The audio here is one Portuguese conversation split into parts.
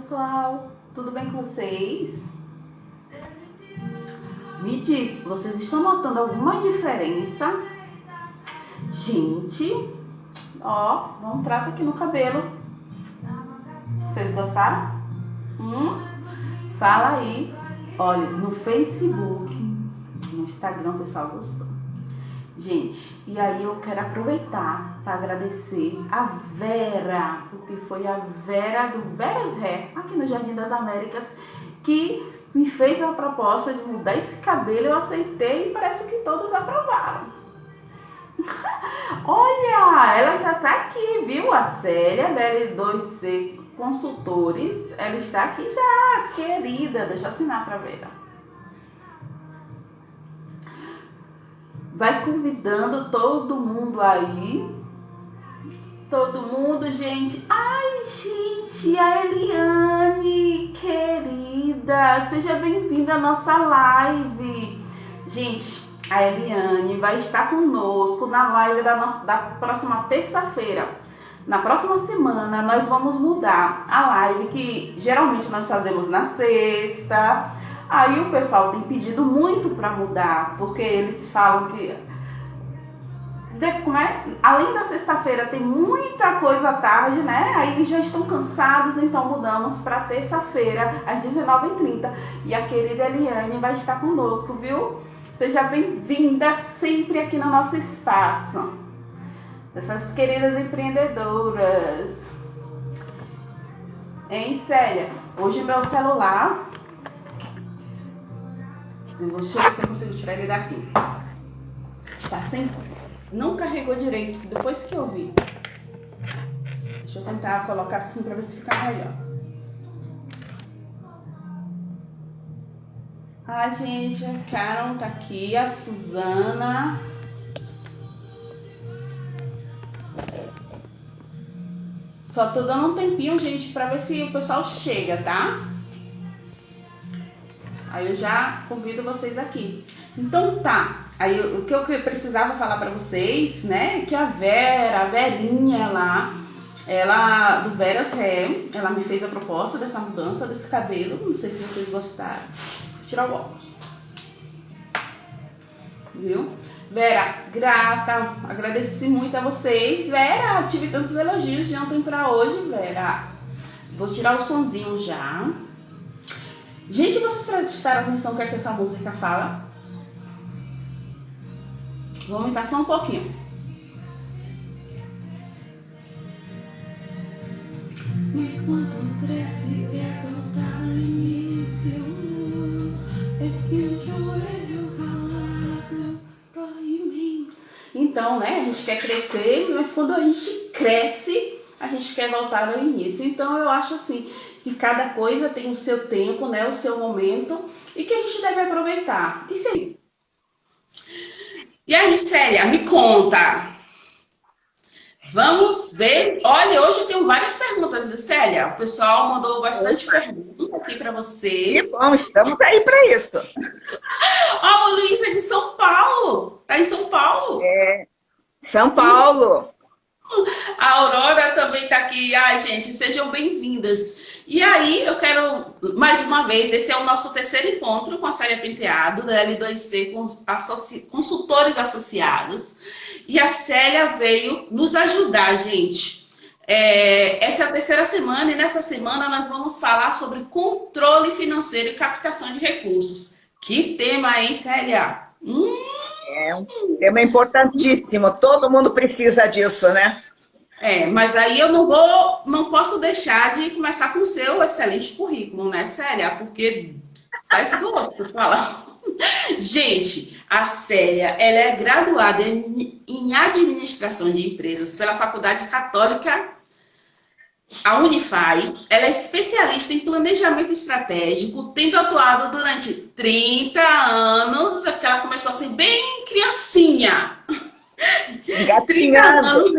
pessoal, tudo bem com vocês? Me diz, vocês estão notando alguma diferença? Gente, ó, dá um trato aqui no cabelo. Vocês gostaram? Fala aí. Olha, no Facebook, no Instagram o pessoal gostou. Gente, e aí eu quero aproveitar para agradecer a Vera, porque foi a Vera do Veras Hair, aqui no Jardim das Américas, que me fez a proposta de mudar esse cabelo. Eu aceitei e parece que todos aprovaram. Olha, ela já tá aqui, viu? A Célia da L2C Consultores, ela está aqui já, querida. Deixa eu assinar para Vera. Vai convidando todo mundo aí. Todo mundo, gente. Ai, gente, a Eliane, querida. Seja bem-vinda à nossa live. Gente, a Eliane vai estar conosco na live da próxima terça-feira. Na próxima semana, nós vamos mudar a live que geralmente nós fazemos na sexta. Aí o pessoal tem pedido muito para mudar, porque eles falam que além da sexta-feira tem muita coisa à tarde, né? Aí eles já estão cansados, então mudamos para terça-feira às 19h30. E a querida Eliane vai estar conosco, viu? Seja bem-vinda sempre aqui no nosso espaço. Essas queridas empreendedoras. Hein, Célia? Hoje meu celular... Deixa eu ver se eu consigo tirar ele daqui. Está sem... Não carregou direito, depois que eu vi. Deixa eu tentar colocar assim para ver se fica melhor. Ah, gente, a Karen tá aqui, a Suzana. Só tô dando um tempinho, gente, para ver se o pessoal chega, tá? Aí eu já convido vocês aqui. Então tá. Aí o que eu precisava falar pra vocês, né? Que a Vera, a Verinha lá, ela do Veras Hair, ela me fez a proposta dessa mudança desse cabelo. Não sei se vocês gostaram. Vou tirar o óculos. Viu? Vera, grata, agradeci muito a vocês. Vera, tive tantos elogios de ontem pra hoje, Vera. Vou tirar o sonzinho já. Gente, vocês prestaram atenção no que é que essa música fala? Vou aumentar só um pouquinho. Mas quando cresce quer voltar ao início, é que o joelho ralado dói em mim. Então, né, a gente quer crescer, mas quando a gente cresce, a gente quer voltar ao início. Então eu acho assim, que cada coisa tem o seu tempo, né, o seu momento, e que a gente deve aproveitar. Isso aí. E aí, Célia, me conta. Vamos ver. Olha, hoje eu tenho várias perguntas, viu, Célia? O pessoal mandou bastante perguntas aqui para você. Que bom, estamos aí para isso. Ó, a Luísa é de São Paulo. Tá em São Paulo? É, São Paulo. A Aurora também tá aqui. Ai, gente, sejam bem-vindas. E aí, eu quero, mais uma vez, esse é o nosso terceiro encontro com a Célia Penteado, da L2C Consultores Associados. E a Célia veio nos ajudar, gente. Essa é a terceira semana, e nessa semana nós vamos falar sobre controle financeiro e captação de recursos. Que tema, hein, Célia? É um tema importantíssimo, todo mundo precisa disso, né? Mas aí eu não posso deixar de começar com o seu excelente currículo, né, Célia? Porque faz gosto falar. Gente, a Célia, ela é graduada em administração de empresas pela Faculdade Católica, a Unify. Ela é especialista em planejamento estratégico, tendo atuado durante 30 anos, porque ela começou assim bem criancinha. 30 anos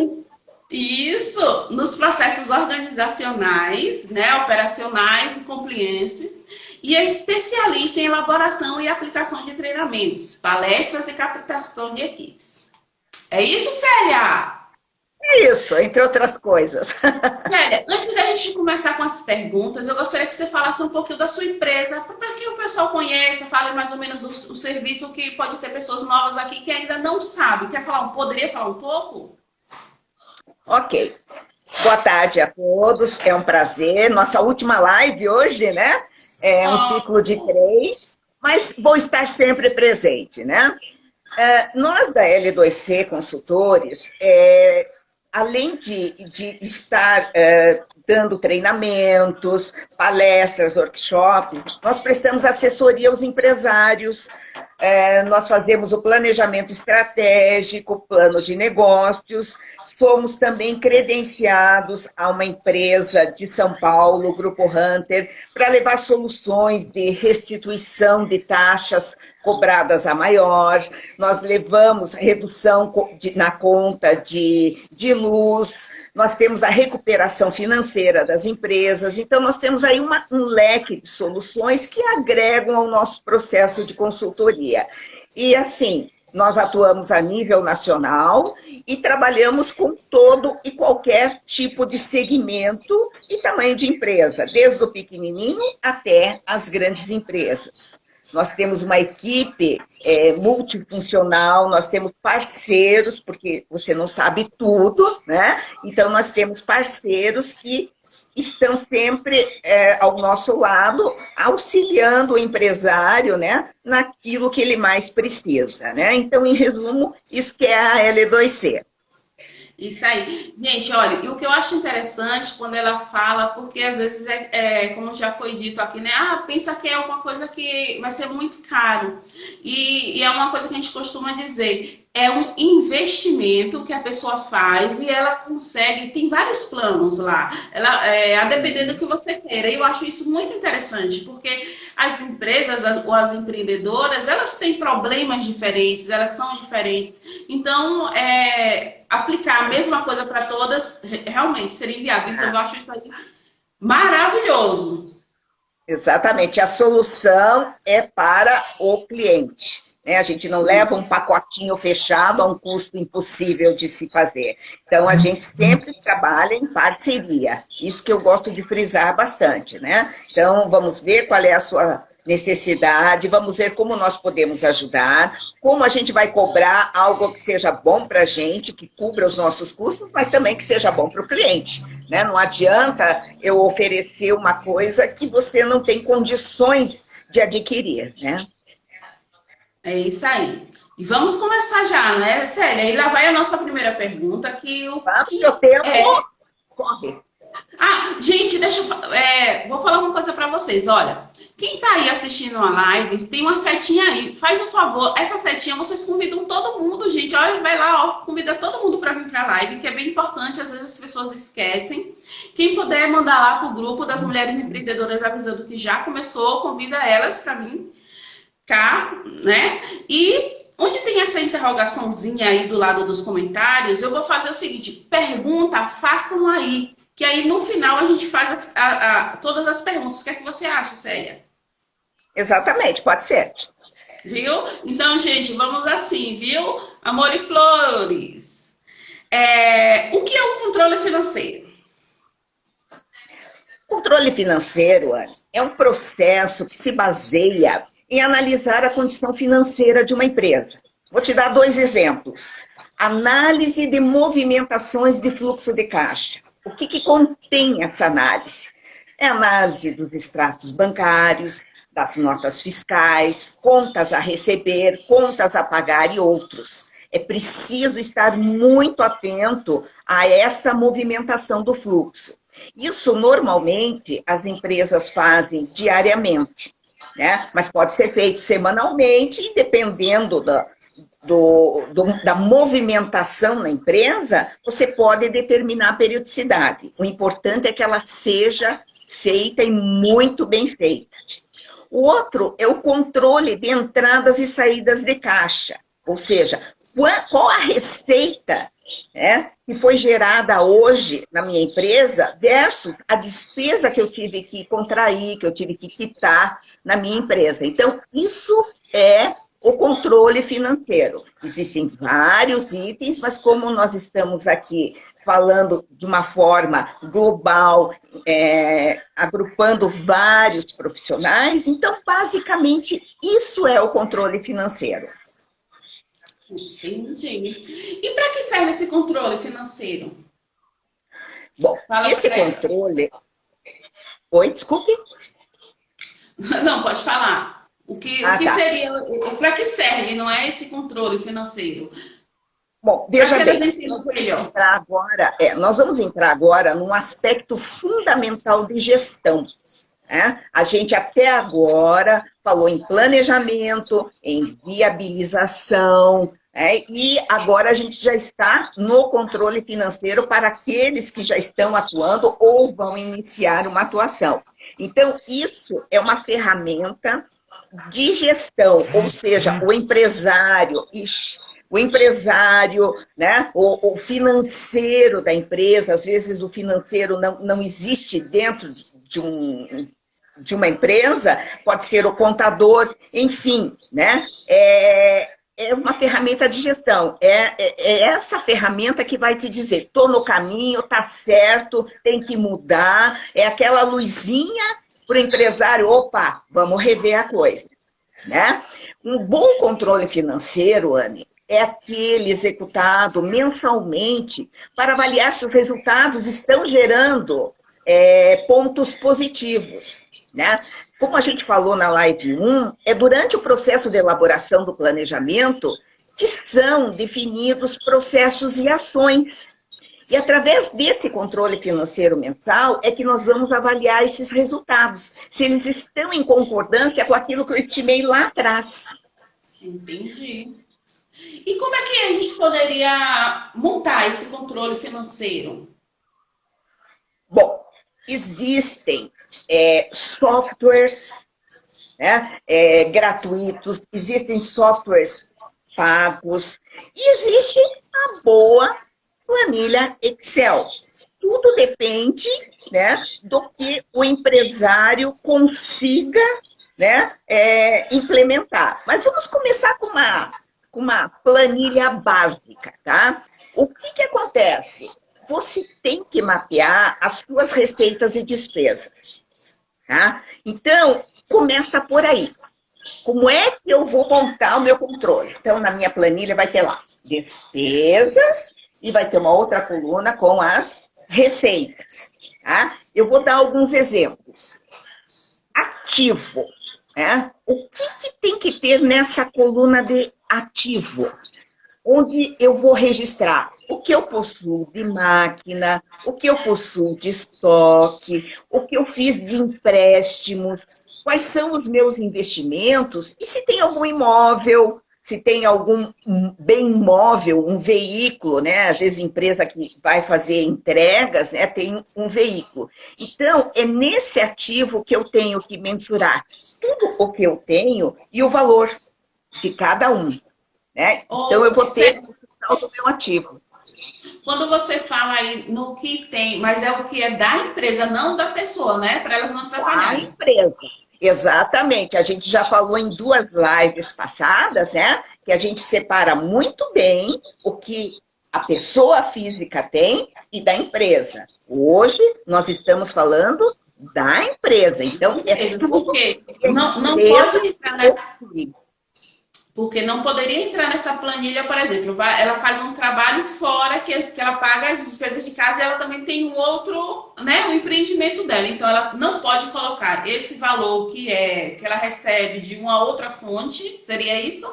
Isso, nos processos organizacionais, né, operacionais e compliance, e é especialista em elaboração e aplicação de treinamentos, palestras e captação de equipes. É isso, Célia? É isso, entre outras coisas. Célia, antes da gente começar com as perguntas, eu gostaria que você falasse um pouquinho da sua empresa, para que o pessoal conheça, fale mais ou menos o serviço, que pode ter pessoas novas aqui que ainda não sabem. Poderia falar um pouco? Ok. Boa tarde a todos, é um prazer. Nossa última live hoje, né? É um ciclo de 3, mas vou estar sempre presente, né? Nós da L2C Consultores, além de estar dando treinamentos, palestras, workshops, nós prestamos assessoria aos empresários, nós fazemos o planejamento estratégico, plano de negócios, somos também credenciados a uma empresa de São Paulo, o Grupo Hunter, para levar soluções de restituição de taxas cobradas a maior, nós levamos redução na conta de luz, nós temos a recuperação financeira das empresas, então nós temos aí um leque de soluções que agregam ao nosso processo de consultoria. E assim, nós atuamos a nível nacional e trabalhamos com todo e qualquer tipo de segmento e tamanho de empresa, desde o pequenininho até as grandes empresas. Nós temos uma equipe multifuncional, nós temos parceiros, porque você não sabe tudo, né? Então, nós temos parceiros que estão sempre ao nosso lado, auxiliando o empresário, né, naquilo que ele mais precisa, né? Então, em resumo, isso que é a L2C. Isso aí. Gente, olha, e o que eu acho interessante quando ela fala, porque às vezes como já foi dito aqui, né? Pensa que é alguma coisa que vai ser muito caro. E é uma coisa que a gente costuma dizer, é um investimento que a pessoa faz e ela consegue, tem vários planos lá, a depender do que você queira. E eu acho isso muito interessante, porque as empresas ou as empreendedoras, elas têm problemas diferentes, elas são diferentes. Então, aplicar a mesma coisa para todas realmente seria inviável. Então, eu acho isso aí maravilhoso. Exatamente, a solução é para o cliente. A gente não leva um pacotinho fechado a um custo impossível de se fazer. Então, a gente sempre trabalha em parceria. Isso que eu gosto de frisar bastante, né? Então, vamos ver qual é a sua necessidade, vamos ver como nós podemos ajudar, como a gente vai cobrar algo que seja bom para a gente, que cubra os nossos custos, mas também que seja bom para o cliente, né? Não adianta eu oferecer uma coisa que você não tem condições de adquirir, né? É isso aí. E vamos começar já, né, Célia? E lá vai a nossa primeira pergunta, o tempo corre. Gente, vou falar uma coisa para vocês. Olha, quem tá aí assistindo a live, tem uma setinha aí. Faz o favor, essa setinha, vocês convidam todo mundo, gente. Olha, vai lá, convida todo mundo para vir para a live, que é bem importante, às vezes as pessoas esquecem. Quem puder mandar lá pro grupo das mulheres empreendedoras avisando que já começou, convida elas para vir cá, né? E onde tem essa interrogaçãozinha aí do lado dos comentários, eu vou fazer o seguinte, pergunta, façam aí. Que aí no final a gente faz todas as perguntas. O que é que você acha, Célia? Exatamente, pode ser. Viu? Então, gente, vamos assim, viu? Amor e flores. O que é o controle financeiro? Controle financeiro, Anne, é um processo que se baseia em analisar a condição financeira de uma empresa. Vou te dar 2 exemplos. Análise de movimentações de fluxo de caixa. O que contém essa análise? É análise dos extratos bancários, das notas fiscais, contas a receber, contas a pagar e outros. É preciso estar muito atento a essa movimentação do fluxo. Isso, normalmente, as empresas fazem diariamente, né? Mas pode ser feito semanalmente e, dependendo da movimentação na empresa, você pode determinar a periodicidade. O importante é que ela seja feita e muito bem feita. O outro é o controle de entradas e saídas de caixa, ou seja, qual a receita, né, que foi gerada hoje na minha empresa versus a despesa que eu tive que contrair, que eu tive que quitar na minha empresa. Então, isso é o controle financeiro. Existem vários itens, mas como nós estamos aqui falando de uma forma global, agrupando vários profissionais, então, basicamente, isso é o controle financeiro. Entendi. E para que serve esse controle financeiro? Bom, esse controle... Oi, desculpe? Não, pode falar. O que seria, para que serve, não é esse controle financeiro? Bom, veja bem, nós vamos entrar agora num aspecto fundamental de gestão. Né? A gente até agora falou em planejamento, em viabilização, e agora a gente já está no controle financeiro para aqueles que já estão atuando ou vão iniciar uma atuação. Então, isso é uma ferramenta de gestão, ou seja, o empresário, né, o financeiro da empresa, às vezes o financeiro não existe dentro de uma empresa, pode ser o contador, enfim, né? É uma ferramenta de gestão, é essa ferramenta que vai te dizer, estou no caminho, está certo, tem que mudar, é aquela luzinha para o empresário, opa, vamos rever a coisa, né? Um bom controle financeiro, Anne, é aquele executado mensalmente para avaliar se os resultados estão gerando pontos positivos, né? Como a gente falou na live 1, é durante o processo de elaboração do planejamento que são definidos processos e ações. E através desse controle financeiro mensal é que nós vamos avaliar esses resultados, se eles estão em concordância com aquilo que eu estimei lá atrás. Entendi. E como é que a gente poderia montar esse controle financeiro? Bom, existem softwares, né, gratuitos, existem softwares pagos, e existe a boa planilha Excel. Tudo depende, né, do que o empresário consiga, né, implementar. Mas vamos começar com uma planilha básica, tá? O que acontece? Você tem que mapear as suas receitas e despesas, tá? Então, começa por aí. Como é que eu vou montar o meu controle? Então, na minha planilha vai ter lá despesas e vai ter uma outra coluna com as receitas, tá? Eu vou dar alguns exemplos. Ativo, né? O que tem que ter nessa coluna de ativo? Onde eu vou registrar o que eu possuo de máquina, o que eu possuo de estoque, o que eu fiz de empréstimos, quais são os meus investimentos e se tem algum imóvel, se tem algum bem imóvel, um veículo, né? Às vezes empresa que vai fazer entregas, né, tem um veículo. Então, é nesse ativo que eu tenho que mensurar tudo o que eu tenho e o valor de cada um. Né? Então, eu vou ter o total do meu ativo. Quando você fala aí no que tem, mas é o que é da empresa, não da pessoa, né? Para elas não atrapalharem. Da empresa, exatamente. A gente já falou em 2 lives passadas, né? Que a gente separa muito bem o que a pessoa física tem e da empresa. Hoje, nós estamos falando da empresa. Então, porque não pode entrar nessa... Porque não poderia entrar nessa planilha, por exemplo, ela faz um trabalho fora que ela paga as despesas de casa e ela também tem um outro, né, um empreendimento dela. Então, ela não pode colocar esse valor que ela recebe de uma outra fonte, seria isso?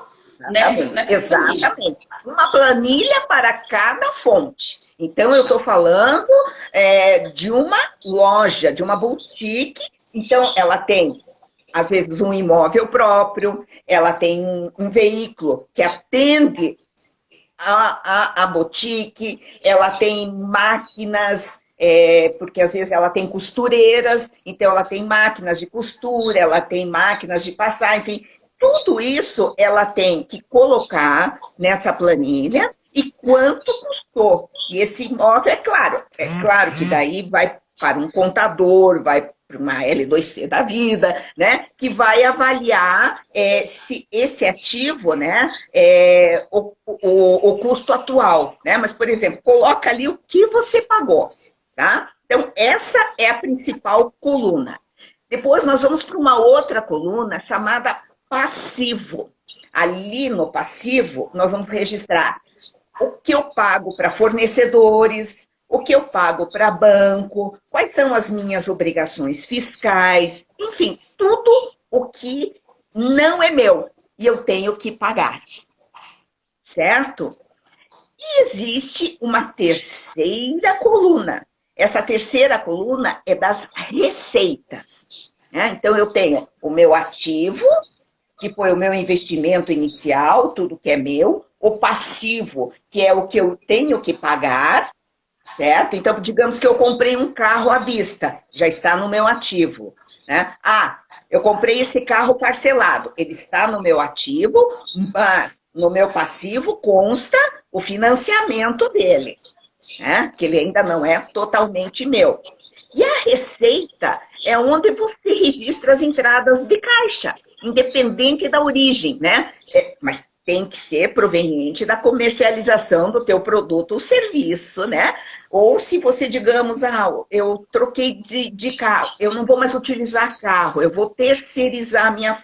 Exatamente. Uma planilha para cada fonte. Então, eu estou falando de uma loja, de uma boutique. Então, ela tem... às vezes, um imóvel próprio, ela tem um veículo que atende a boutique, ela tem máquinas, porque às vezes ela tem costureiras, então ela tem máquinas de costura, ela tem máquinas de passar, enfim, tudo isso ela tem que colocar nessa planilha e quanto custou. E esse imóvel, é claro que daí vai para um contador, vai para uma L2C da vida, né? Que vai avaliar se esse ativo, né, o custo atual, né? Mas, por exemplo, coloca ali o que você pagou, tá? Então, essa é a principal coluna. Depois nós vamos para uma outra coluna chamada passivo. Ali no passivo, nós vamos registrar o que eu pago para fornecedores, o que eu pago para banco, quais são as minhas obrigações fiscais, enfim, tudo o que não é meu e eu tenho que pagar, certo? E existe uma terceira coluna. Essa terceira coluna é das receitas, né? Então, eu tenho o meu ativo, que foi o meu investimento inicial, tudo que é meu, o passivo, que é o que eu tenho que pagar, certo? Então, digamos que eu comprei um carro à vista, já está no meu ativo, né? Ah, eu comprei esse carro parcelado, ele está no meu ativo, mas no meu passivo consta o financiamento dele, né? Que ele ainda não é totalmente meu. E a receita é onde você registra as entradas de caixa, independente da origem, né? Mas tem que ser proveniente da comercialização do teu produto ou serviço, né? Ou se você, digamos, eu troquei de carro, eu não vou mais utilizar carro, eu vou terceirizar minha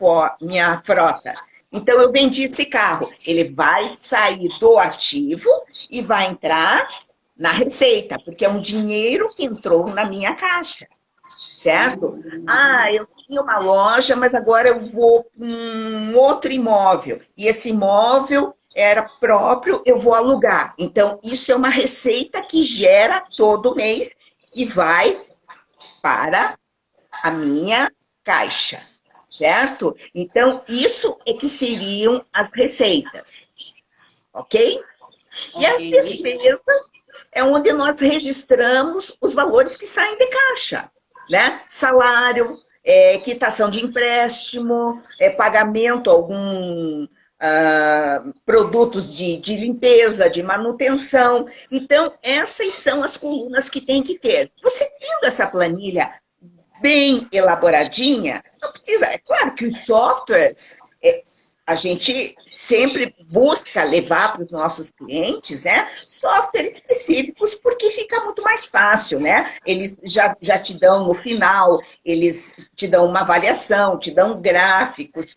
frota. Então, eu vendi esse carro, ele vai sair do ativo e vai entrar na receita, porque é um dinheiro que entrou na minha caixa, certo? Ah, eu tinha uma loja, mas agora eu vou para um outro imóvel, e esse imóvel era próprio, eu vou alugar. Então, isso é uma receita que gera todo mês e vai para a minha caixa, certo? Então, isso é que seriam as receitas, ok? E as despesas é onde nós registramos os valores que saem de caixa, né? Salário, quitação de empréstimo, pagamento a algum produtos de limpeza, de manutenção. Então, essas são as colunas que tem que ter. Você tendo essa planilha bem elaboradinha, não precisa. É claro que os softwares, a gente sempre busca levar para os nossos clientes, né, softwares específicos, porque fica muito mais fácil, né? Eles já te dão no final, eles te dão uma avaliação, te dão gráficos,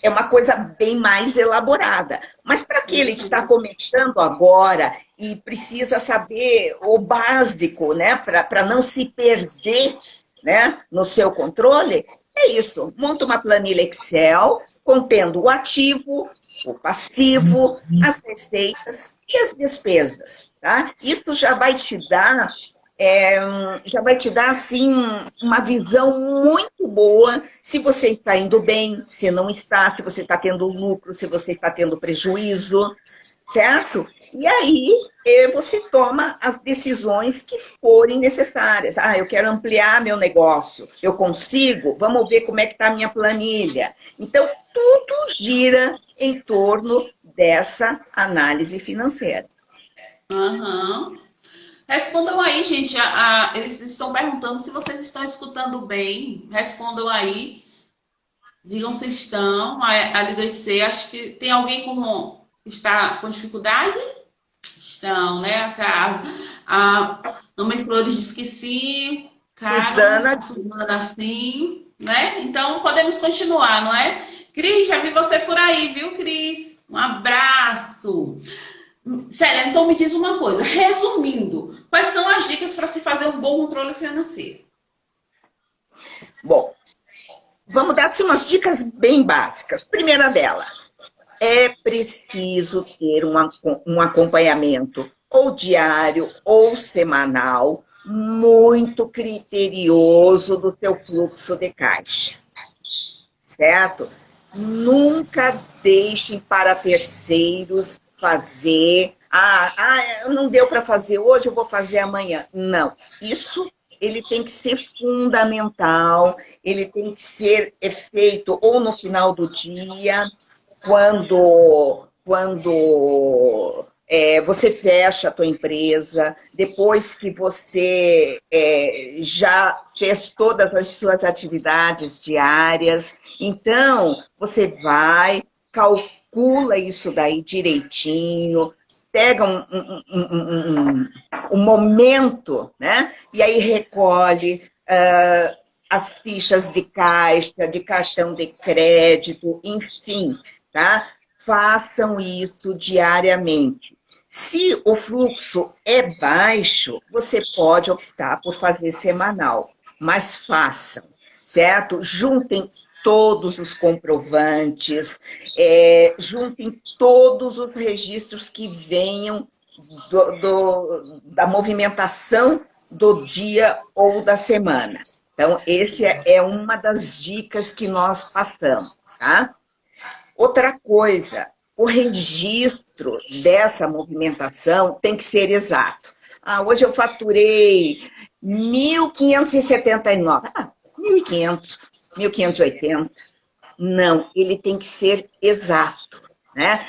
é uma coisa bem mais elaborada. Mas para aquele que está começando agora e precisa saber o básico, né, para não se perder, né, no seu controle, é isso. Monta uma planilha Excel contendo o ativo, o passivo, as receitas e as despesas, tá? Isso já vai te dar, assim, uma visão muito boa se você está indo bem, se não está, se você está tendo lucro, se você está tendo prejuízo, certo? E aí, você toma as decisões que forem necessárias. Ah, eu quero ampliar meu negócio. Eu consigo? Vamos ver como é que está a minha planilha. Então, tudo gira em torno dessa análise financeira. Uhum. Respondam aí, gente. Eles estão perguntando se vocês estão escutando bem. Respondam aí. Digam se estão. A L2C, acho que tem alguém está com dificuldade? Estão, né? A Mãe Flores disse que sim. Suzana sim, né? Então podemos continuar, não é? Cris, já vi você por aí, viu, Cris? Um abraço. Célia, então me diz uma coisa. Resumindo, quais são as dicas para se fazer um bom controle financeiro? Bom, vamos dar assim, umas dicas bem básicas. Primeira dela, é preciso ter um acompanhamento ou diário ou semanal muito criterioso do teu fluxo de caixa, certo? Nunca deixem para terceiros fazer. Não deu para fazer hoje, eu vou fazer amanhã. Não, isso ele tem que ser fundamental, ele tem que ser feito ou no final do dia, quando você fecha a tua empresa, depois que você já fez todas as suas atividades diárias, então você vai, calcula isso daí direitinho, pega um momento, né? E aí recolhe as fichas de caixa, de cartão de crédito, enfim, tá? Façam isso diariamente. Se o fluxo é baixo, você pode optar por fazer semanal, mas façam, certo? Juntem todos os comprovantes, juntem todos os registros que venham da movimentação do dia ou da semana. Então, esse é uma das dicas que nós passamos, tá? Outra coisa, o registro dessa movimentação tem que ser exato. Hoje eu faturei 1.579. 1.500, 1.580. Não, ele tem que ser exato, né?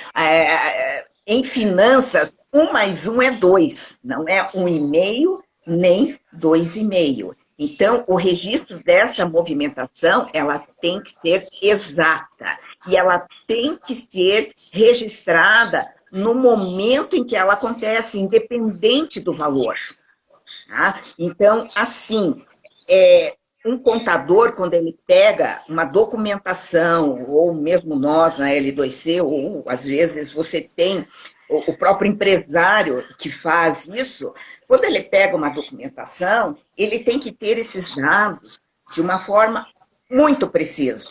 Em finanças, 1 mais 1 é 2, não é 1,5 nem 2,5. Então, o registro dessa movimentação, ela tem que ser exata. E ela tem que ser registrada no momento em que ela acontece, independente do valor. Tá? Então, assim, um contador, quando ele pega uma documentação, ou mesmo nós na L2C, ou às vezes você tem o próprio empresário que faz isso, quando ele pega uma documentação, ele tem que ter esses dados de uma forma muito precisa.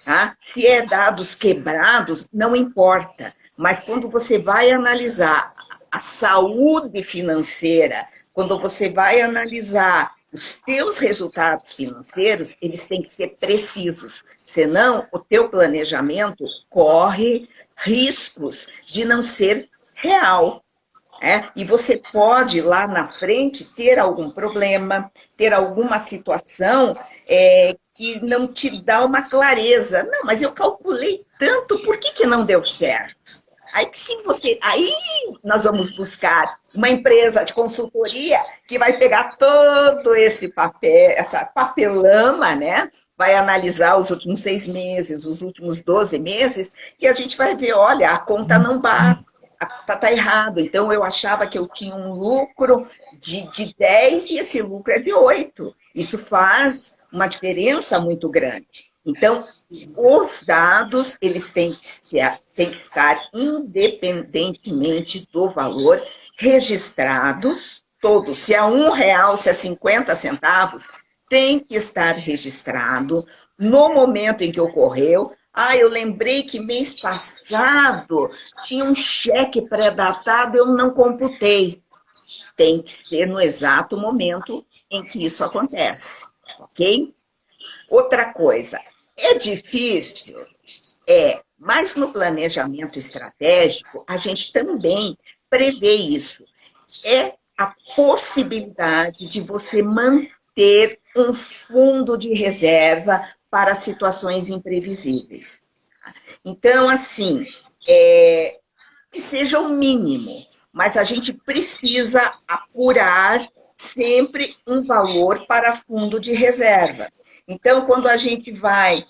Tá? Se é dados quebrados, não importa, mas quando você vai analisar a saúde financeira, quando você vai analisar os teus resultados financeiros, eles têm que ser precisos, senão o teu planejamento corre riscos de não ser real. E você pode, lá na frente, ter algum problema, ter alguma situação que não te dá uma clareza. Não, mas eu calculei tanto, por que não deu certo? Aí nós vamos buscar uma empresa de consultoria que vai pegar todo esse papel, essa papelama, né? Vai analisar os últimos 6 meses, os últimos 12 meses, e a gente vai ver, olha, a conta não bate, tá errado. Então, eu achava que eu tinha um lucro de 10 e esse lucro é de 8. Isso faz uma diferença muito grande. Então, os dados, eles têm que estar independentemente do valor, registrados, todos. Se é R$1, se é 50 centavos, tem que estar registrado no momento em que ocorreu. Eu lembrei que mês passado tinha um cheque pré-datado, eu não computei. Tem que ser no exato momento em que isso acontece, ok? Outra coisa, é difícil, mas no planejamento estratégico, a gente também prevê isso. É a possibilidade de você manter um fundo de reserva para situações imprevisíveis. Então, assim, que seja o mínimo, mas a gente precisa apurar sempre um valor para fundo de reserva. Então, quando a gente vai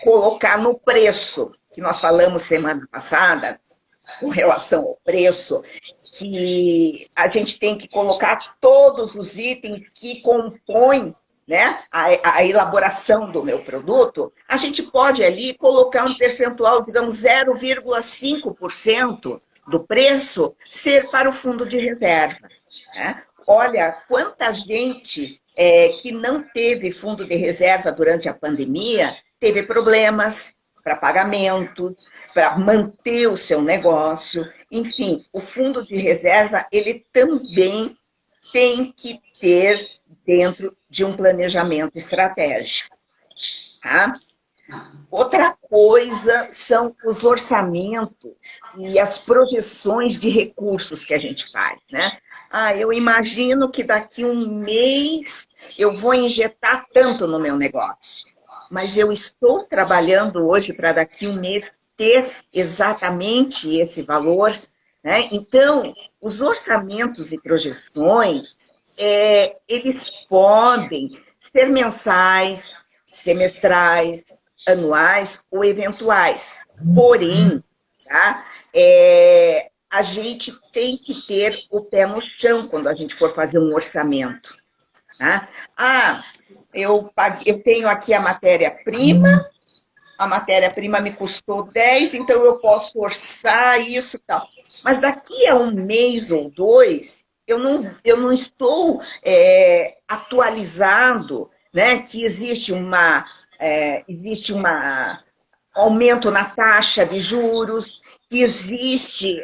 colocar no preço, que nós falamos semana passada, com relação ao preço, que a gente tem que colocar todos os itens que compõem, né, a elaboração do meu produto, a gente pode ali colocar um percentual, digamos, 0,5% do preço ser para o fundo de reserva. Né? Olha, quanta gente que não teve fundo de reserva durante a pandemia teve problemas para pagamentos, para manter o seu negócio. Enfim, o fundo de reserva, ele também tem que ter dentro de um planejamento estratégico. Tá? Outra coisa são os orçamentos e as projeções de recursos que a gente faz, né? Eu imagino que daqui um mês eu vou injetar tanto no meu negócio. Mas eu estou trabalhando hoje para daqui um mês ter exatamente esse valor. né? Então, os orçamentos e projeções, eles podem ser mensais, semestrais, anuais ou eventuais. Porém, tá? A gente tem que ter o pé no chão quando a gente for fazer um orçamento. Tá? Eu tenho aqui a matéria-prima me custou 10, então eu posso orçar isso e tal. Mas daqui a um mês ou dois, eu não estou atualizado, né, que existe aumento na taxa de juros, que existe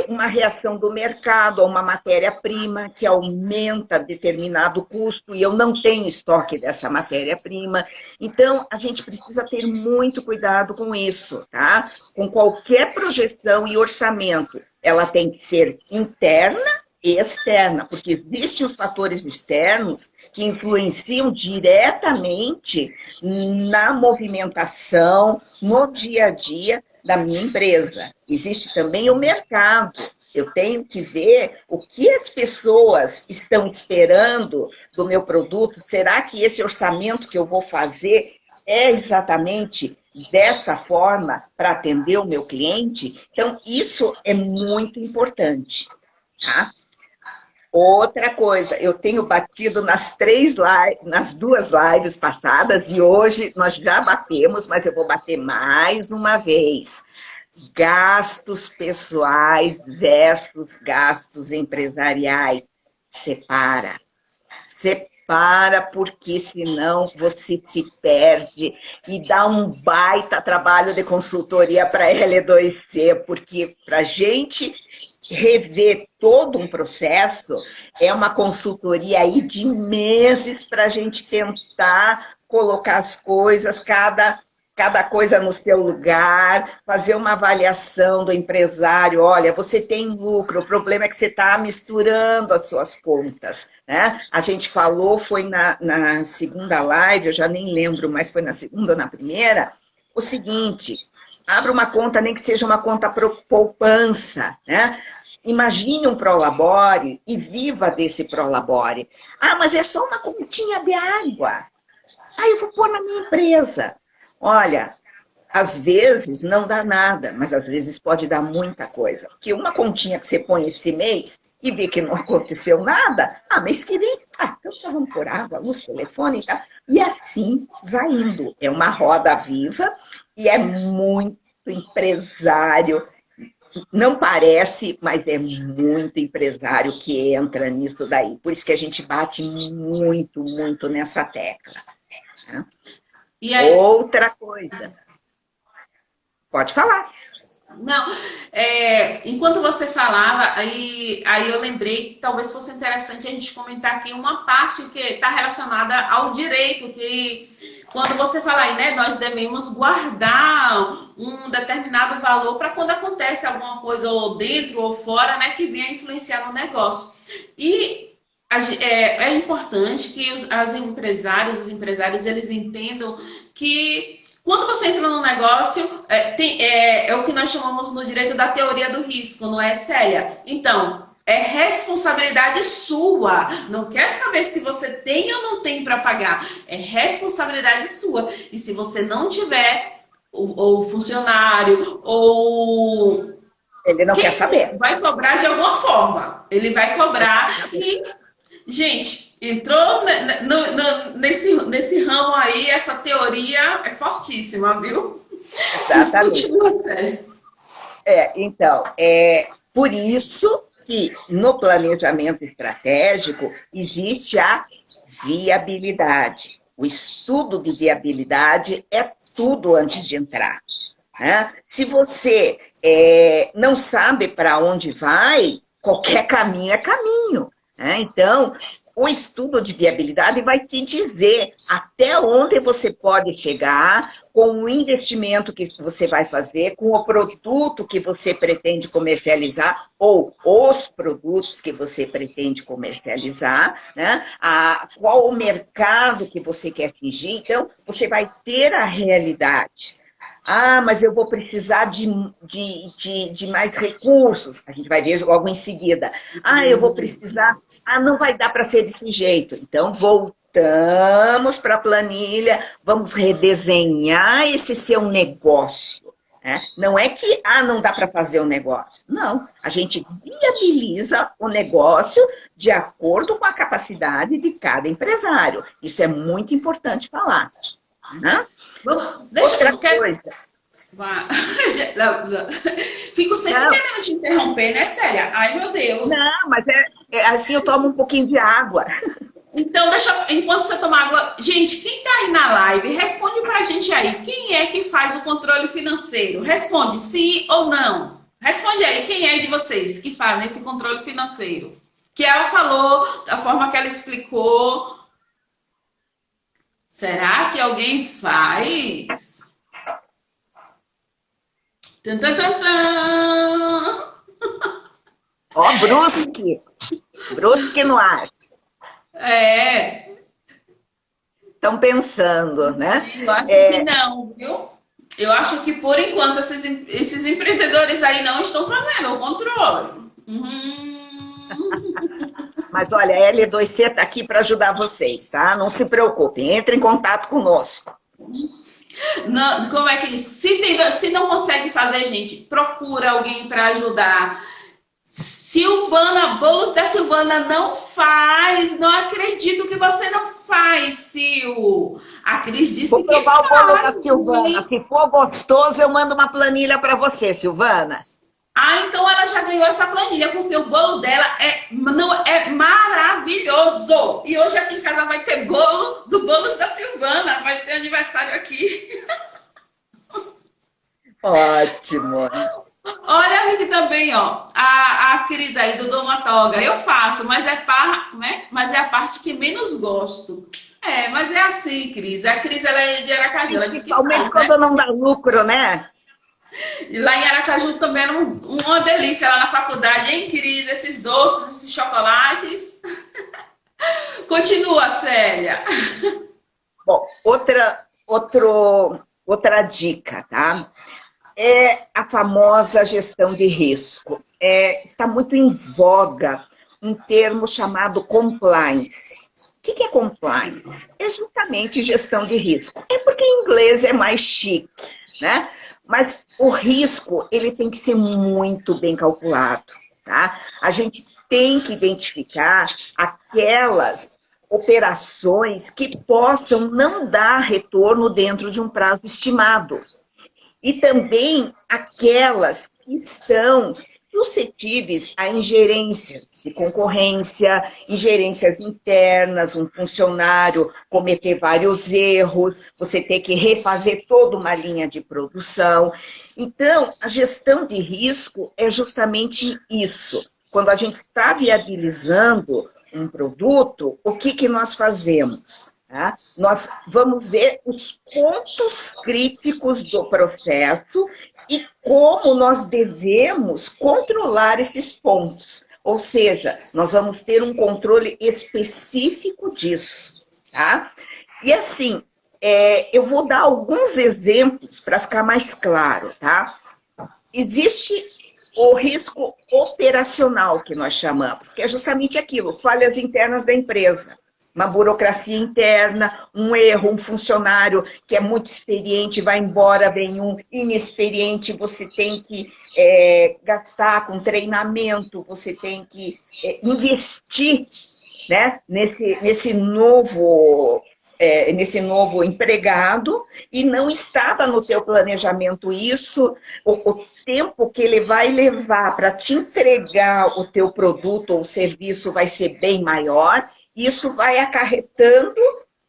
uma reação do mercado a uma matéria-prima que aumenta determinado custo e eu não tenho estoque dessa matéria-prima. Então, a gente precisa ter muito cuidado com isso, tá? Com qualquer projeção e orçamento, ela tem que ser interna e externa, porque existem os fatores externos que influenciam diretamente na movimentação, no dia a dia da minha empresa. Existe também o mercado. Eu tenho que ver o que as pessoas estão esperando do meu produto. Será que esse orçamento que eu vou fazer é exatamente dessa forma para atender o meu cliente? Então, isso é muito importante, tá? Outra coisa, eu tenho batido nas duas lives passadas e hoje nós já batemos, mas eu vou bater mais uma vez. Gastos pessoais versus gastos empresariais. Separa. Separa, porque senão você se perde e dá um baita trabalho de consultoria para a L2C, porque para a gente rever todo um processo é uma consultoria aí de meses para a gente tentar colocar as coisas, cada coisa no seu lugar, fazer uma avaliação do empresário. Olha, você tem lucro, o problema é que você está misturando as suas contas, né? A gente falou, foi na segunda live, eu já nem lembro, mas foi na segunda ou na primeira, o seguinte: abra uma conta, nem que seja uma conta poupança, né? Imagine um Prolabore e viva desse Prolabore. Mas é só uma continha de água. Eu vou pôr na minha empresa. Olha, às vezes não dá nada, mas às vezes pode dar muita coisa. Porque uma continha que você põe esse mês e vê que não aconteceu nada, mês que vem, então vamos pôr água, luz, telefone e tal. E assim vai indo. É uma roda viva e é muito empresário. Não parece, mas é muito empresário que entra nisso daí. Por isso que a gente bate muito, muito nessa tecla. Né? E aí... Outra coisa. Pode falar. Não, enquanto você falava, aí eu lembrei que talvez fosse interessante a gente comentar aqui uma parte que está relacionada ao direito, que quando você fala aí, né, nós devemos guardar um determinado valor para quando acontece alguma coisa ou dentro ou fora, né, que venha influenciar no negócio. E é importante que os empresários, eles entendam que quando você entra no negócio, é o que nós chamamos no direito da teoria do risco, não é, Célia? Então, é responsabilidade sua. Não quer saber se você tem ou não tem para pagar. É responsabilidade sua. E se você não tiver, ou funcionário, ou... Ele não quer saber. Vai cobrar de alguma forma. Ele vai cobrar e... Gente, entrou nesse ramo aí, essa teoria é fortíssima, viu? Exatamente. Continua, sério. Então, por isso que no planejamento estratégico existe a viabilidade. O estudo de viabilidade é tudo antes de entrar. Né? Se você não sabe para onde vai, qualquer caminho é caminho. Então, o estudo de viabilidade vai te dizer até onde você pode chegar com o investimento que você vai fazer, com o produto que você pretende comercializar ou os produtos que você pretende comercializar, né? Qual o mercado que você quer atingir. Então, você vai ter a realidade. Ah, mas eu vou precisar de mais recursos. A gente vai ver logo em seguida. Ah, eu vou precisar. Ah, não vai dar para ser desse jeito. Então, voltamos para a planilha, vamos redesenhar esse seu negócio. Né? Não é que, não dá para fazer o negócio. Não, a gente viabiliza o negócio de acordo com a capacidade de cada empresário. Isso é muito importante falar. Né? Outra coisa. Fico sempre querendo te interromper, né, Célia? Ai, meu Deus. Não, mas assim eu tomo um pouquinho de água. Então, enquanto você toma água... Gente, quem tá aí na live, responde pra gente aí. Quem é que faz o controle financeiro? Responde sim ou não. Responde aí, quem é de vocês que faz esse controle financeiro? Que ela falou, da forma que ela explicou... Será que alguém faz? Tan, tan, tan, tan. Ó, Brusque. Brusque no ar. É. Estão pensando, né? Eu acho que não, viu? Eu acho que, por enquanto, esses empreendedores aí não estão fazendo o controle. Mas olha, a L2C está aqui para ajudar vocês, tá? Não se preocupem, entre em contato conosco. Não, como é que diz? Se não consegue fazer, gente, procura alguém para ajudar. Silvana, bolos da Silvana não faz. Não acredito que você não faz, Sil. A Cris disse Vou que provar o bolo da faz. Silvana. Se for gostoso, eu mando uma planilha para você, Silvana. Ah, então ela já ganhou essa planilha, porque o bolo dela é maravilhoso. E hoje aqui em casa vai ter bolo do Bolos da Silvana. Vai ter aniversário aqui. Ótimo. Olha aqui também, ó. A Cris aí do Domatoga. Eu faço, mas mas é a parte que menos gosto. É, mas é assim, Cris. A Cris, ela é de Aracaju. Ela disse que Principalmente faz, quando não dá lucro, né? E lá em Aracaju também era uma delícia lá na faculdade, hein, Cris? Esses doces, esses chocolates. Continua, Célia. Bom, outra dica, tá? É a famosa gestão de risco. Está muito em voga um termo chamado compliance. O que é compliance? É justamente gestão de risco. É porque em inglês é mais chique, né? Mas o risco, ele tem que ser muito bem calculado, tá? A gente tem que identificar aquelas operações que possam não dar retorno dentro de um prazo estimado. E também aquelas que estão suscetíveis a ingerência de concorrência, ingerências internas, um funcionário cometer vários erros, você ter que refazer toda uma linha de produção. Então, a gestão de risco é justamente isso. Quando a gente está viabilizando um produto, o que nós fazemos? Tá? Nós vamos ver os pontos críticos do processo e como nós devemos controlar esses pontos. Ou seja, nós vamos ter um controle específico disso. Tá? E assim, eu vou dar alguns exemplos para ficar mais claro. Tá? Existe o risco operacional, que nós chamamos, que é justamente aquilo, falhas internas da empresa. Uma burocracia interna, um erro, um funcionário que é muito experiente vai embora, vem um inexperiente, você tem que gastar com treinamento, você tem que investir, né, nesse novo empregado, e não estava no teu planejamento isso, o tempo que ele vai levar para te entregar o teu produto ou serviço vai ser bem maior. Isso vai acarretando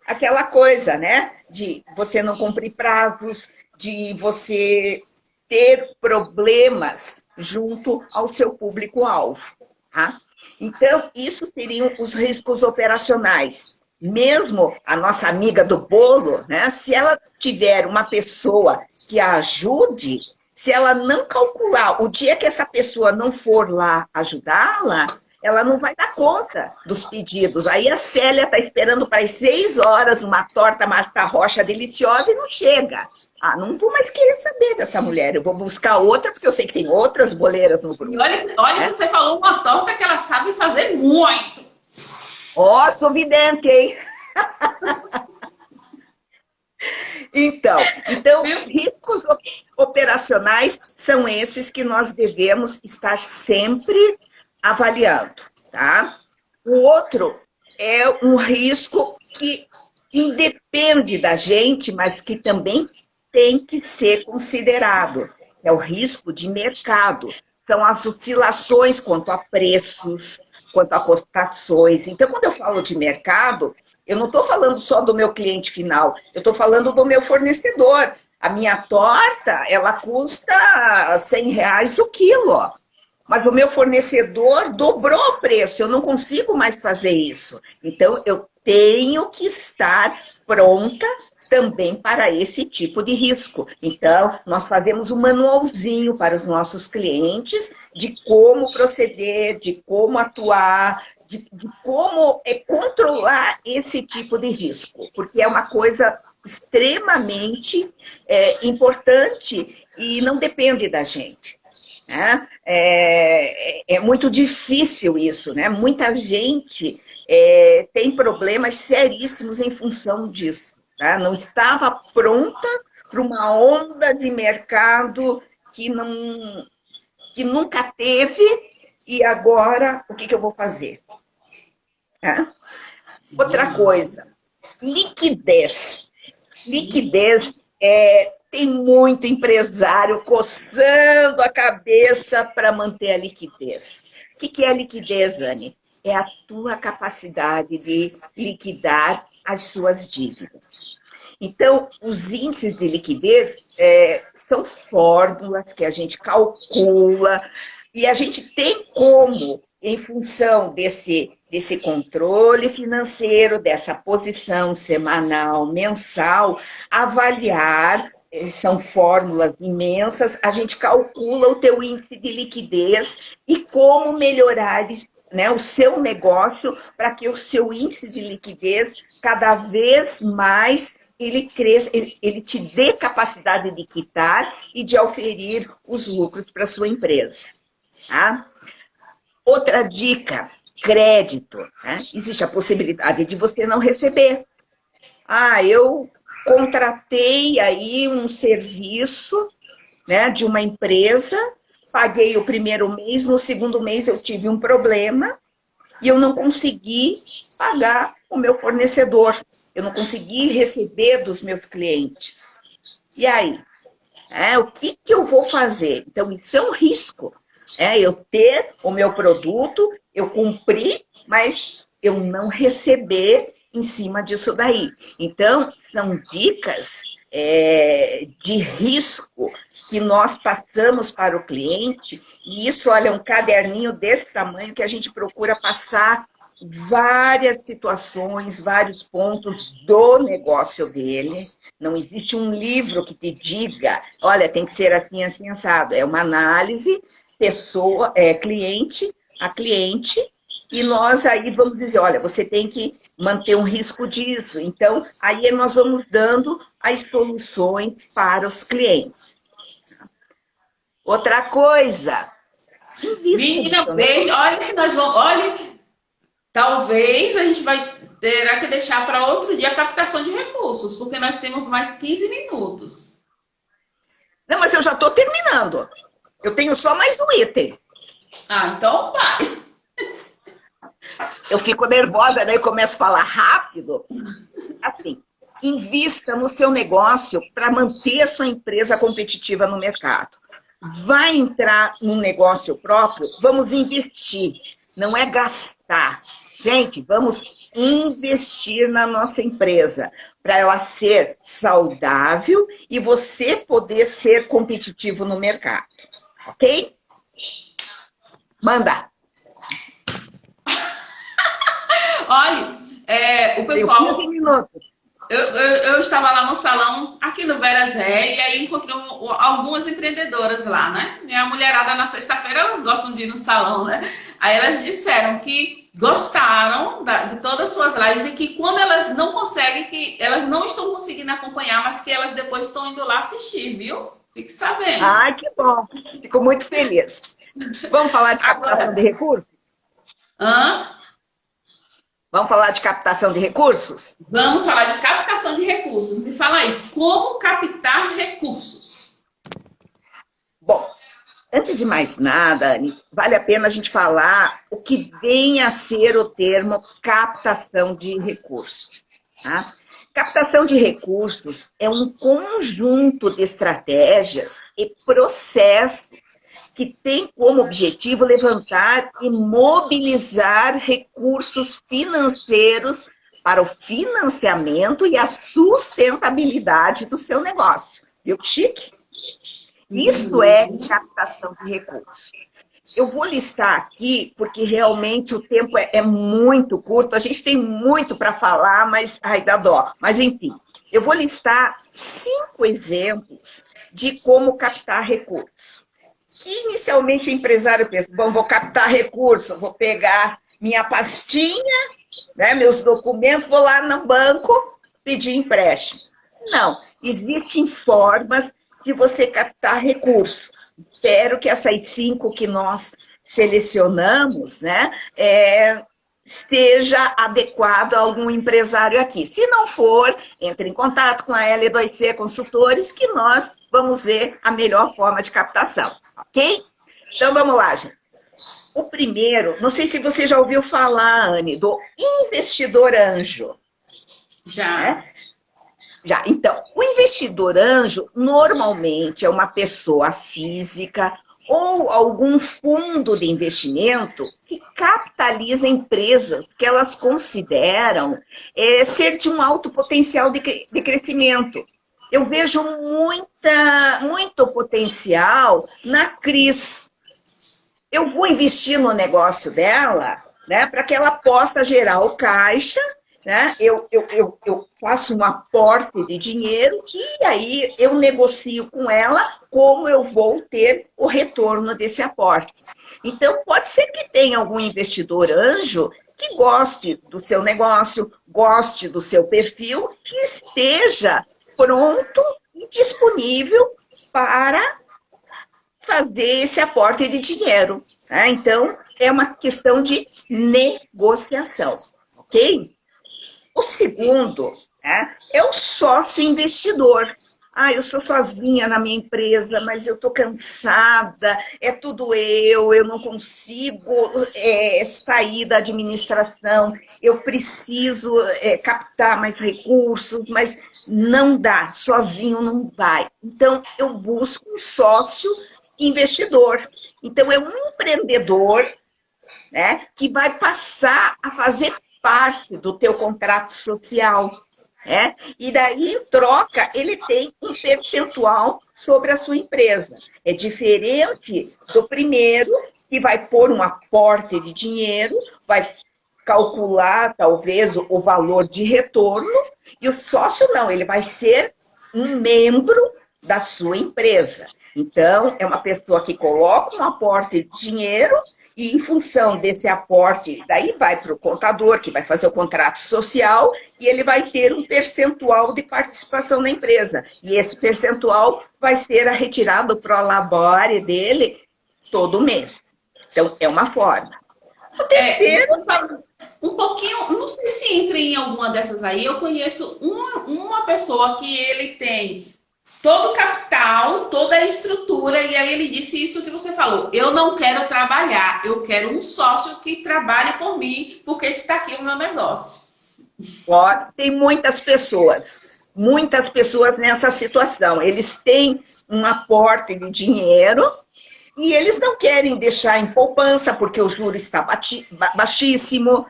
aquela coisa, né? De você não cumprir prazos, de você ter problemas junto ao seu público-alvo. Tá? Então, isso seriam os riscos operacionais. Mesmo a nossa amiga do bolo, né? Se ela tiver uma pessoa que a ajude, se ela não calcular o dia que essa pessoa não for lá ajudá-la, ela não vai dar conta dos pedidos. Aí a Célia está esperando para as 6 horas uma torta Marta Rocha deliciosa e não chega. Ah, não vou mais querer saber dessa mulher. Eu vou buscar outra, porque eu sei que tem outras boleiras no grupo. E olha, Né? você falou uma torta que ela sabe fazer muito. Ó, sou vidente, hein? Então, Viu? riscos operacionais são esses que nós devemos estar sempre avaliando, tá? O outro é um risco que independe da gente, mas que também tem que ser considerado. É o risco de mercado. São as oscilações quanto a preços, quanto a cotações. Então, quando eu falo de mercado, eu não estou falando só do meu cliente final, eu estou falando do meu fornecedor. A minha torta, ela custa R$ 100 o quilo, ó. Mas o meu fornecedor dobrou o preço, eu não consigo mais fazer isso. Então, eu tenho que estar pronta também para esse tipo de risco. Então, nós fazemos um manualzinho para os nossos clientes de como proceder, de como atuar, de como controlar esse tipo de risco, porque é uma coisa extremamente importante e não depende da gente. Né? É muito difícil isso, né? Muita gente tem problemas seríssimos em função disso. Tá? Não estava pronta para uma onda de mercado que nunca teve, e agora o que eu vou fazer? Outra coisa, liquidez. Liquidez tem muito empresário coçando a cabeça para manter a liquidez. O que é a liquidez, Anne? É a tua capacidade de liquidar as suas dívidas. Então, os índices de liquidez são fórmulas que a gente calcula e a gente tem como, em função desse controle financeiro, dessa posição semanal, mensal, avaliar, são fórmulas imensas, a gente calcula o teu índice de liquidez e como melhorar, né, o seu negócio para que o seu índice de liquidez cada vez mais ele cresça, ele te dê capacidade de quitar e de oferir os lucros para a sua empresa. Tá? Outra dica, crédito. Né? Existe a possibilidade de você não receber. Ah, eu contratei aí um serviço, né, de uma empresa, paguei o primeiro mês, no segundo mês eu tive um problema e eu não consegui pagar o meu fornecedor, eu não consegui receber dos meus clientes. E aí? O que eu vou fazer? Então, isso é um risco. Eu ter o meu produto, eu cumprir, mas eu não receber em cima disso daí. Então, são dicas de risco que nós passamos para o cliente, e isso, olha, é um caderninho desse tamanho que a gente procura passar várias situações, vários pontos do negócio dele. Não existe um livro que te diga, olha, tem que ser assim, assim, assado. É uma análise pessoa, cliente a cliente, e nós aí vamos dizer, olha, você tem que manter um risco disso. Então, aí nós vamos dando as soluções para os clientes. Outra coisa, Menina, beijo, olha que nós vamos, olha, talvez a gente terá que deixar para outro dia a captação de recursos, porque nós temos mais 15 minutos. Não, mas eu já estou terminando. Eu tenho só mais um item. Ah, então vai. Eu fico nervosa, daí eu começo a falar rápido. Assim, invista no seu negócio para manter a sua empresa competitiva no mercado. Vai entrar num negócio próprio, vamos investir, não é gastar. Gente, vamos investir na nossa empresa para ela ser saudável e você poder ser competitivo no mercado. Ok? Manda. Olha, o pessoal... 15 minutos. Eu estava lá no salão, aqui no Veras Ré, e aí encontrei algumas empreendedoras lá, né? Minha mulherada na sexta-feira, elas gostam de ir no salão, né? Aí elas disseram que gostaram de todas as suas lives e que quando elas não conseguem, que elas não estão conseguindo acompanhar, mas que elas depois estão indo lá assistir, viu? Fique sabendo. Ai, que bom. Fico muito feliz. Vamos falar de captação de Agora, recursos? hã? Vamos falar de captação de recursos? Vamos falar de captação de recursos. Me fala aí, como captar recursos? Bom, antes de mais nada, Anny, vale a pena a gente falar o que vem a ser o termo captação de recursos. Tá? Captação de recursos é um conjunto de estratégias e processos que tem como objetivo levantar e mobilizar recursos financeiros para o financiamento e a sustentabilidade do seu negócio. Viu que chique? Isso é captação de recursos. Eu vou listar aqui, porque realmente o tempo é muito curto, a gente tem muito para falar, mas ai, dá dó. Mas, enfim, eu vou listar 5 exemplos de como captar recursos. Inicialmente, o empresário pensa, bom, vou captar recurso, vou pegar minha pastinha, né, meus documentos, vou lá no banco pedir empréstimo. Não, existem formas de você captar recursos. Espero que essas 5 que nós selecionamos, né, esteja adequado a algum empresário aqui. Se não for, entre em contato com a L2C Consultores, que nós vamos ver a melhor forma de captação, ok? Então, vamos lá, gente. O primeiro, não sei se você já ouviu falar, Anny, do investidor anjo. Já. Né? Já. Então, o investidor anjo normalmente é uma pessoa física ou algum fundo de investimento que capitaliza empresas que elas consideram ser de um alto potencial de crescimento. Eu vejo muito potencial na Cris. Eu vou investir no negócio dela, né, para que ela possa gerar o caixa, né? Eu faço um aporte de dinheiro e aí eu negocio com ela como eu vou ter o retorno desse aporte. Então, pode ser que tenha algum investidor anjo que goste do seu negócio, goste do seu perfil, que esteja pronto e disponível para fazer esse aporte de dinheiro. Né? Então, é uma questão de negociação, ok? O segundo, né, é o sócio investidor. Ah, eu sou sozinha na minha empresa, mas eu estou cansada, é tudo eu não consigo sair da administração, eu preciso captar mais recursos, mas não dá, sozinho não vai. Então, eu busco um sócio investidor. Então, é um empreendedor, né, que vai passar a fazer parte do teu contrato social, né? E daí, em troca, ele tem um percentual sobre a sua empresa. É diferente do primeiro, que vai pôr um aporte de dinheiro, vai calcular, talvez, o valor de retorno, e o sócio não, ele vai ser um membro da sua empresa. Então, é uma pessoa que coloca um aporte de dinheiro e, em função desse aporte, daí vai para o contador, que vai fazer o contrato social, e ele vai ter um percentual de participação na empresa. E esse percentual vai ser a retirada do prolabore dele todo mês. Então, é uma forma. O terceiro... Um pouquinho, não sei se entra em alguma dessas aí, eu conheço uma pessoa que ele tem todo o capital, toda a estrutura, e aí ele disse isso que você falou, eu não quero trabalhar, eu quero um sócio que trabalhe por mim, porque está aqui o meu negócio. Ó, tem muitas pessoas nessa situação, eles têm um aporte de dinheiro, e eles não querem deixar em poupança, porque o juro está baixíssimo,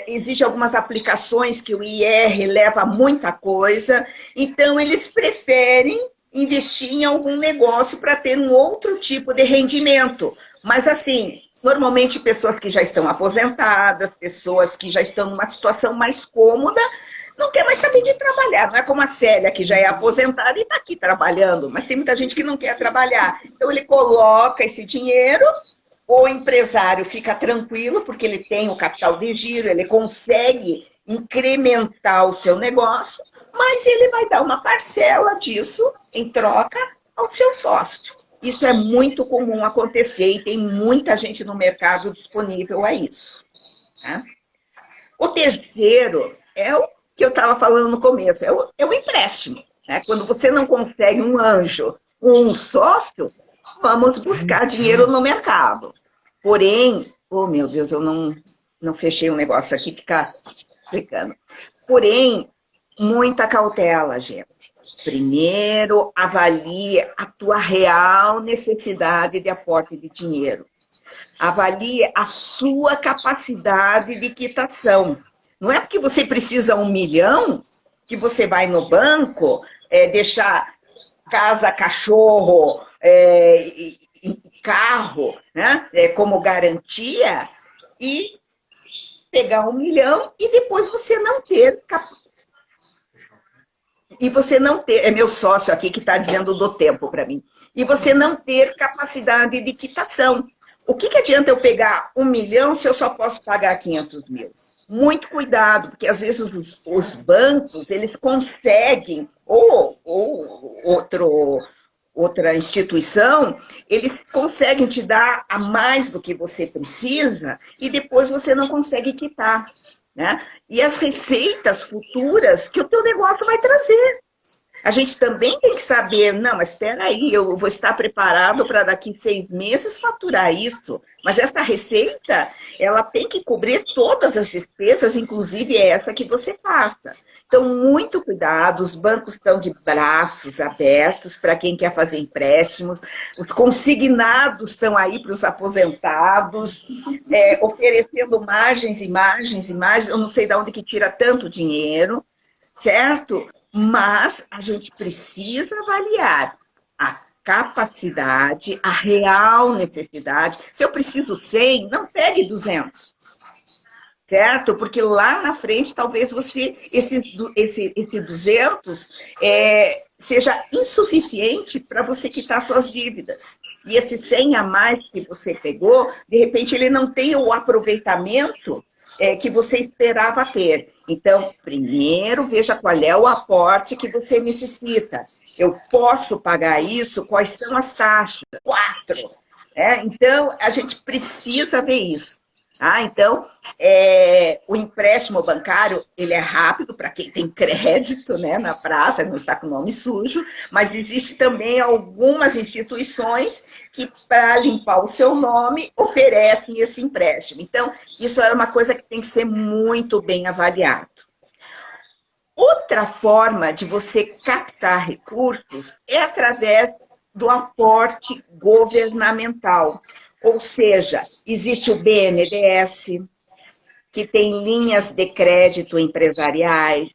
existem algumas aplicações que o IR leva muita coisa, então eles preferem investir em algum negócio para ter um outro tipo de rendimento. Mas assim, normalmente pessoas que já estão aposentadas, pessoas que já estão numa situação mais cômoda, não quer mais saber de trabalhar. Não é como a Célia, que já é aposentada e está aqui trabalhando, mas tem muita gente que não quer trabalhar. Então, ele coloca esse dinheiro O empresário fica tranquilo, porque ele tem o capital de giro, ele consegue incrementar o seu negócio, mas ele vai dar uma parcela disso em troca ao seu sócio. Isso é muito comum acontecer e tem muita gente no mercado disponível a isso. Tá? O terceiro é o que eu estava falando no começo, é o empréstimo. Né? Quando você não consegue um anjo, um sócio, vamos buscar dinheiro no mercado. Porém, oh meu Deus, eu não fechei o negócio aqui, ficar explicando. Porém, muita cautela, gente. Primeiro, avalie a tua real necessidade de aporte de dinheiro. Avalie a sua capacidade de quitação. Não é porque você precisa 1 milhão que você vai no banco deixar casa, cachorro, carro, né, como garantia e pegar 1 milhão e depois você não ter é meu sócio aqui que está dizendo do tempo para mim, e você não ter capacidade de quitação. O que adianta eu pegar 1 milhão se eu só posso pagar 500 mil? Muito cuidado, porque às vezes os bancos, eles conseguem, ou outra instituição, eles conseguem te dar a mais do que você precisa e depois você não consegue quitar. Né? E as receitas futuras que o teu negócio vai trazer. A gente também tem que saber, não, mas espera aí, eu vou estar preparado para daqui 6 meses faturar isso. Mas essa receita, ela tem que cobrir todas as despesas, inclusive essa que você faça. Então, muito cuidado, os bancos estão de braços abertos para quem quer fazer empréstimos, os consignados estão aí para os aposentados, oferecendo margens e margens e margens, eu não sei de onde que tira tanto dinheiro, certo? Mas a gente precisa avaliar a capacidade, a real necessidade. Se eu preciso 100, não pegue 200, certo? Porque lá na frente, talvez você, esse 200 seja insuficiente para você quitar suas dívidas. E esse 100 a mais que você pegou, de repente ele não tem o aproveitamento que você esperava ter. Então, primeiro, veja qual é o aporte que você necessita. Eu posso pagar isso? Quais são as taxas? 4. Então, a gente precisa ver isso. Então, o empréstimo bancário, ele é rápido para quem tem crédito, né, na praça, não está com o nome sujo, mas existe também algumas instituições que, para limpar o seu nome, oferecem esse empréstimo. Então, isso é uma coisa que tem que ser muito bem avaliado. Outra forma de você captar recursos é através do aporte governamental. Ou seja, existe o BNDES, que tem linhas de crédito empresariais.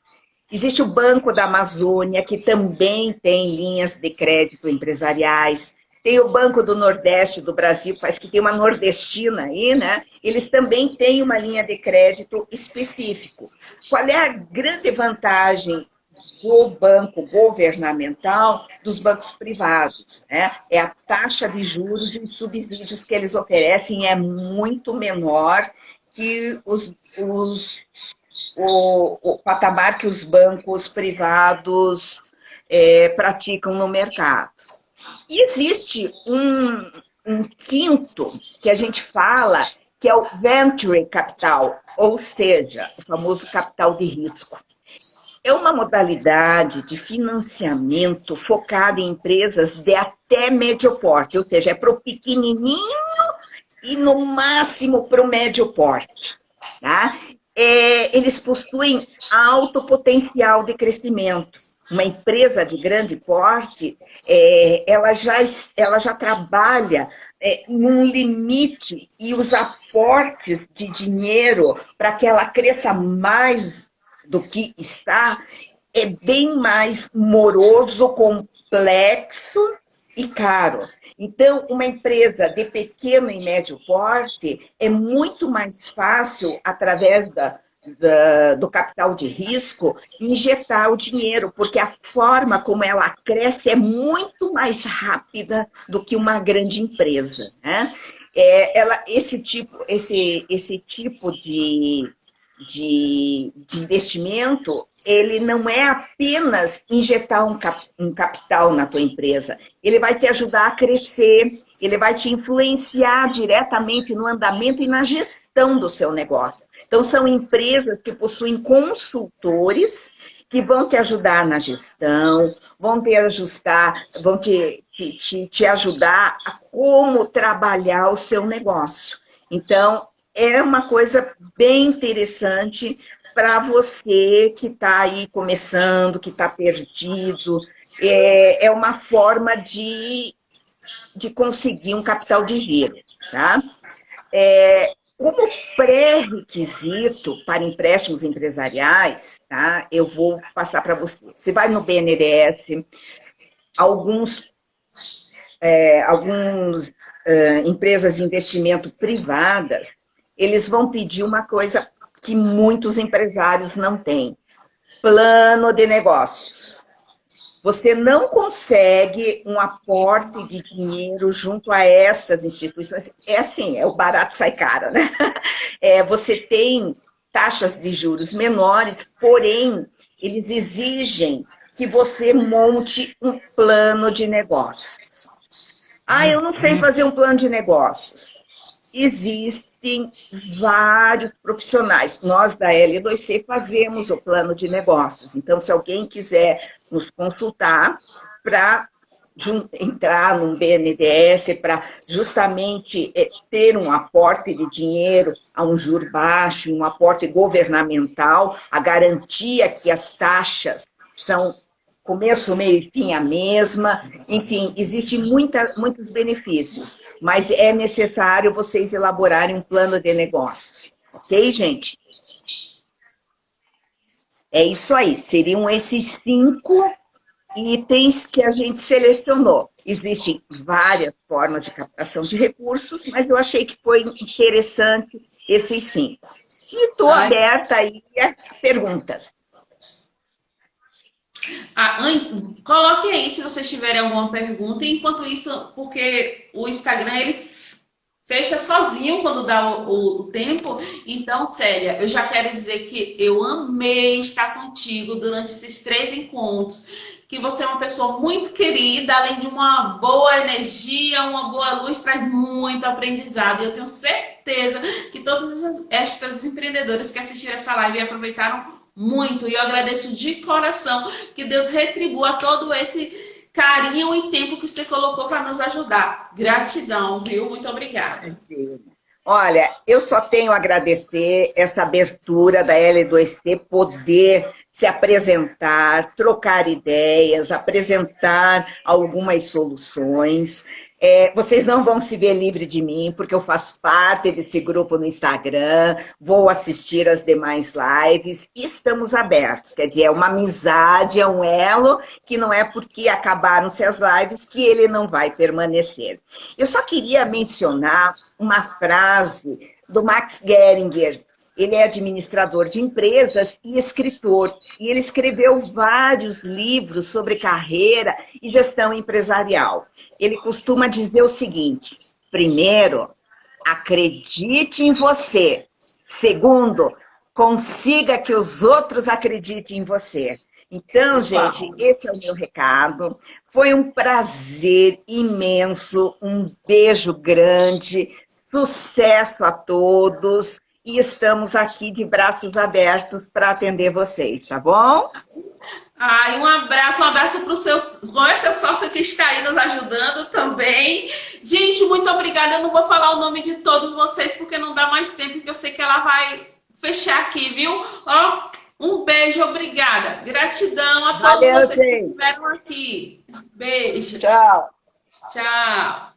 Existe o Banco da Amazônia, que também tem linhas de crédito empresariais. Tem o Banco do Nordeste do Brasil, parece que tem uma nordestina aí, né? Eles também têm uma linha de crédito específico. Qual é a grande vantagem do banco governamental dos bancos privados? Né? É a taxa de juros e os subsídios que eles oferecem é muito menor que o patamar que os bancos privados praticam no mercado. E existe um quinto que a gente fala, que é o venture capital, ou seja, o famoso capital de risco. É uma modalidade de financiamento focada em empresas de até médio porte, ou seja, é para o pequenininho e no máximo para o médio porte. Tá? Eles possuem alto potencial de crescimento. Uma empresa de grande porte, ela já trabalha num limite e os aportes de dinheiro para que ela cresça mais do que está, é bem mais moroso, complexo e caro. Então, uma empresa de pequeno e médio porte é muito mais fácil, através do capital de risco, injetar o dinheiro, porque a forma como ela cresce é muito mais rápida do que uma grande empresa, né? Esse tipo de investimento, ele não é apenas injetar um capital na tua empresa, ele vai te ajudar a crescer, ele vai te influenciar diretamente no andamento e na gestão do seu negócio. Então, são empresas que possuem consultores que vão te ajudar na gestão, vão te ajudar a como trabalhar o seu negócio. Então, é uma coisa bem interessante para você que está aí começando, que está perdido. É uma forma de conseguir um capital de giro, tá? Como pré-requisito para empréstimos empresariais, tá? Eu vou passar para você. Você vai no BNDES, algumas empresas de investimento privadas, eles vão pedir uma coisa que muitos empresários não têm: plano de negócios. Você não consegue um aporte de dinheiro junto a estas instituições. É assim, o barato sai caro, né? Você tem taxas de juros menores, porém, eles exigem que você monte um plano de negócios. Eu não sei fazer um plano de negócios. Existem vários profissionais. Nós, da L2C, fazemos o plano de negócios. Então, se alguém quiser nos consultar para entrar num BNDES, para justamente ter um aporte de dinheiro a um juro baixo, um aporte governamental, a garantia que as taxas são começo, meio e fim a mesma, enfim, existem muitos benefícios, mas é necessário vocês elaborarem um plano de negócios, ok, gente? É isso aí, seriam esses 5 itens que a gente selecionou. Existem várias formas de captação de recursos, mas eu achei que foi interessante esses 5. E estou aberta aí a perguntas. Coloque aí se vocês tiverem alguma pergunta. Enquanto isso, porque o Instagram ele fecha sozinho quando dá o tempo. Então, Célia, eu já quero dizer que eu amei estar contigo durante esses 3 encontros. Que você é uma pessoa muito querida, além de uma boa energia, uma boa luz, traz muito aprendizado. E eu tenho certeza que todas estas empreendedoras que assistiram essa live aproveitaram muito, e eu agradeço de coração que Deus retribua todo esse carinho e tempo que você colocou para nos ajudar. Gratidão, viu? Muito obrigada. Olha, eu só tenho a agradecer essa abertura da L2C, poder se apresentar, trocar ideias, apresentar algumas soluções. Vocês não vão se ver livre de mim, porque eu faço parte desse grupo no Instagram, vou assistir as demais lives e estamos abertos. Quer dizer, é uma amizade, é um elo que não é porque acabaram-se as lives que ele não vai permanecer. Eu só queria mencionar uma frase do Max Geringer. Ele é administrador de empresas e escritor, e ele escreveu vários livros sobre carreira e gestão empresarial. Ele costuma dizer o seguinte: primeiro, acredite em você. Segundo, consiga que os outros acreditem em você. Então, gente, esse é o meu recado. Foi um prazer imenso, um beijo grande, sucesso a todos. E estamos aqui de braços abertos para atender vocês, tá bom? Um abraço para o seu sócio que está aí nos ajudando também. Gente, muito obrigada. Eu não vou falar o nome de todos vocês, porque não dá mais tempo, que eu sei que ela vai fechar aqui, viu? Um beijo, obrigada. Gratidão a todos vocês que estiveram aqui. Beijo. Tchau. Tchau.